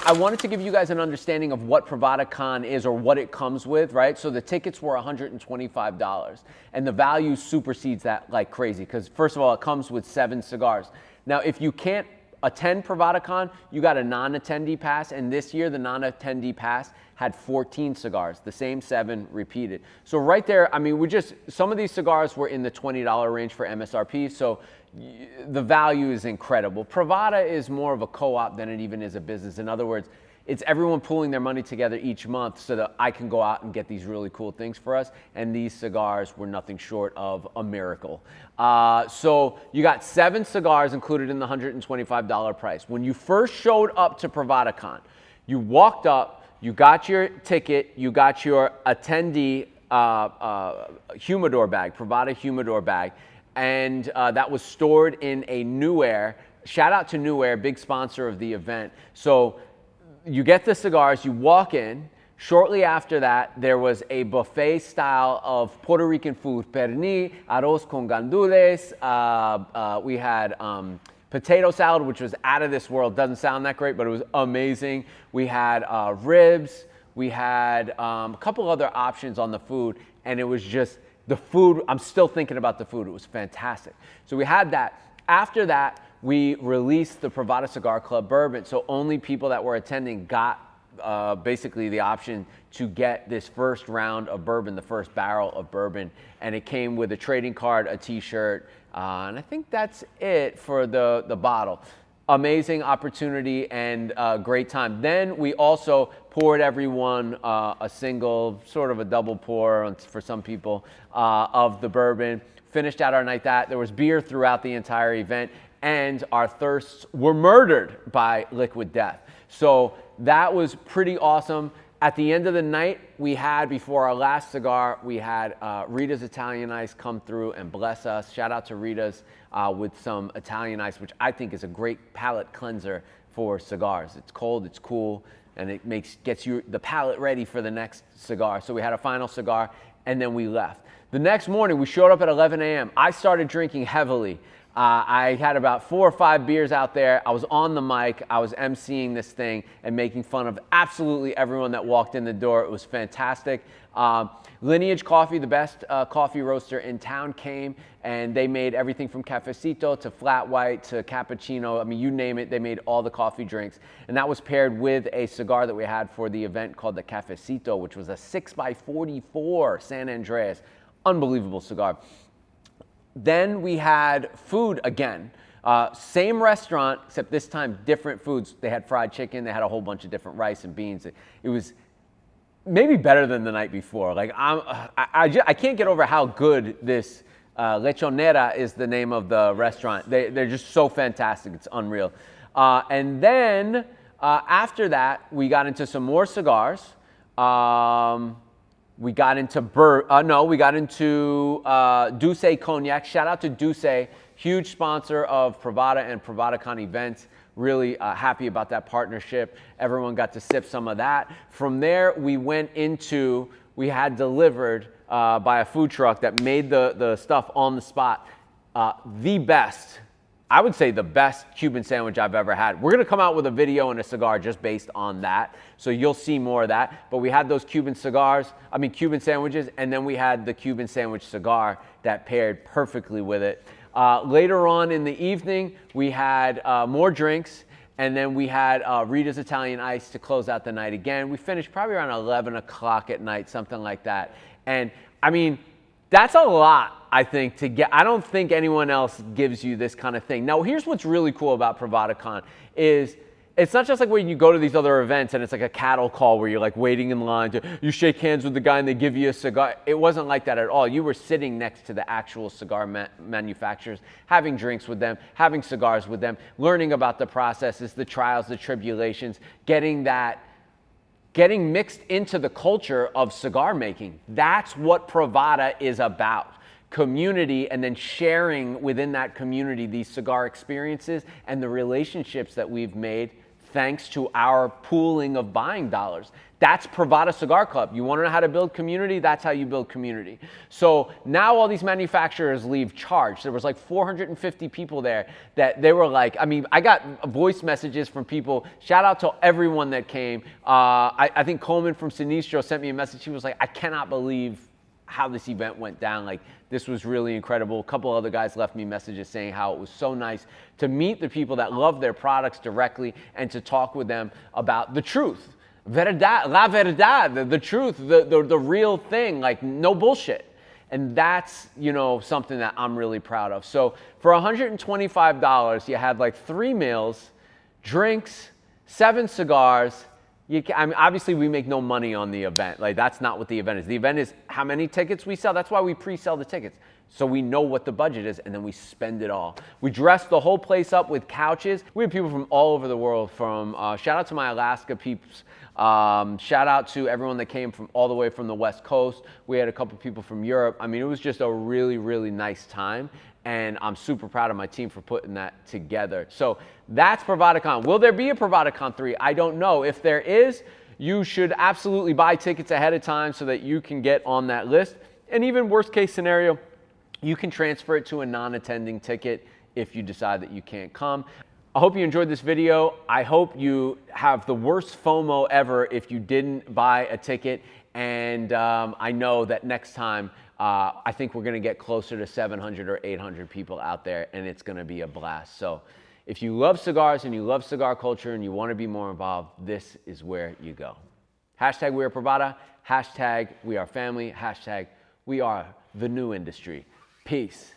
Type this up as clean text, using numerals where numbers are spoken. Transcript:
I wanted to give you guys an understanding of what Privada Con is or what it comes with, right? So the tickets were $125, and the value supersedes that like crazy because, first of all, it comes with 7 cigars. Now, if you can't attend Privada Con, you got a non-attendee pass, and this year the non-attendee pass had 14 cigars, the same 7 repeated. So right there, I mean, some of these cigars were in the $20 range for MSRP, so the value is incredible. Privada is more of a co-op than it even is a business. In other words, it's everyone pooling their money together each month so that I can go out and get these really cool things for us. And these cigars were nothing short of a miracle. So you got 7 cigars included in the $125 price. When you first showed up to Privada Con, you walked up, you got your ticket, you got your attendee humidor bag, Privada humidor bag, and that was stored in a New Air. Shout out to New Air, big sponsor of the event. So you get the cigars, you walk in. Shortly after that, there was a buffet style of Puerto Rican food, pernil, arroz con gandules. We had potato salad, which was out of this world. Doesn't sound that great, but it was amazing. We had ribs. We had a couple other options on the food, and it was just the food. I'm still thinking about the food. It was fantastic. So we had that. After that, we released the Privada Cigar Club bourbon. So only people that were attending got basically the option to get this first round of bourbon, the first barrel of bourbon. And it came with a trading card, a t-shirt, and I think that's it for the bottle. Amazing opportunity and great time. Then we also poured everyone a single, sort of a double pour for some people, of the bourbon. Finished out our night that. There was beer throughout the entire event, and our thirsts were murdered by liquid death. So that was pretty awesome. At the end of the night, we had, before our last cigar, we had Rita's Italian Ice come through and bless us. Shout out to Rita's with some Italian Ice, which I think is a great palate cleanser for cigars. It's cold, it's cool, and it gets the palate ready for the next cigar. So we had a final cigar, and then we left. The next morning, we showed up at 11 a.m. I started drinking heavily. I had about 4 or 5 beers out there. I was on the mic. I was emceeing this thing and making fun of absolutely everyone that walked in the door. It was fantastic. Lineage Coffee, the best coffee roaster in town, came, and they made everything from cafecito to flat white to cappuccino. I mean, you name it, they made all the coffee drinks. And that was paired with a cigar that we had for the event called the Cafecito, which was a 6x44 San Andreas. Unbelievable cigar. Then we had food again. Same restaurant, except this time different foods. They had fried chicken. They had a whole bunch of different rice and beans. It was maybe better than the night before. Like I can't get over how good this Lechonera is the name of the restaurant. They're just so fantastic. It's unreal. And then after that, we got into some more cigars. We got into Douce Cognac. Shout out to Douce, huge sponsor of Privada and Privada Con events. Really happy about that partnership. Everyone got to sip some of that. From there, we had delivered by a food truck that made the stuff on the spot. I would say the best Cuban sandwich I've ever had. We're gonna come out with a video and a cigar just based on that. So you'll see more of that. But we had those Cuban sandwiches, and then we had the Cuban sandwich cigar that paired perfectly with it. Later on in the evening, we had more drinks, and then we had Rita's Italian Ice to close out the night again. We finished probably around 11 o'clock at night, something like that. And I mean, that's a lot, I think, to get. I don't think anyone else gives you this kind of thing. Now, here's what's really cool about Privada Con is it's not just like when you go to these other events and it's like a cattle call where you're like waiting in line you shake hands with the guy and they give you a cigar. It wasn't like that at all. You were sitting next to the actual cigar manufacturers, having drinks with them, having cigars with them, learning about the processes, the trials, the tribulations, getting mixed into the culture of cigar making. That's what Privada is about. Community, and then sharing within that community these cigar experiences and the relationships that we've made thanks to our pooling of buying dollars. That's Privada Cigar Club. You want to know how to build community? That's how you build community. So now all these manufacturers leave charged. There was like 450 people there that they were like, I mean, I got voice messages from people. Shout out to everyone that came. I think Coleman from Sinistro sent me a message. He was like, I cannot believe how this event went down. Like, this was really incredible. A couple other guys left me messages saying how it was so nice to meet the people that love their products directly and to talk with them about the truth. Verdad, la verdad, the truth, the real thing, like no bullshit. And that's, you know, something that I'm really proud of. So for $125, you had like 3 meals, drinks, 7 cigars. I mean, obviously, we make no money on the event. Like, that's not what the event is. The event is how many tickets we sell. That's why we pre-sell the tickets. So we know what the budget is, and then we spend it all. We dress the whole place up with couches. We have people from all over the world. From shout out to my Alaska peeps. Shout out to everyone that came from all the way from the West Coast. We had a couple people from Europe. I mean, it was just a really, really nice time. And I'm super proud of my team for putting that together. So that's Privada Con. Will there be a Privada Con 3? I don't know. If there is, you should absolutely buy tickets ahead of time so that you can get on that list. And even worst case scenario, you can transfer it to a non-attending ticket if you decide that you can't come. I hope you enjoyed this video. I hope you have the worst FOMO ever if you didn't buy a ticket. And I know that next time, I think we're going to get closer to 700 or 800 people out there, and it's going to be a blast. So if you love cigars and you love cigar culture and you want to be more involved, this is where you go. Hashtag we are Privada. Hashtag we are family. Hashtag we are the new industry. Peace.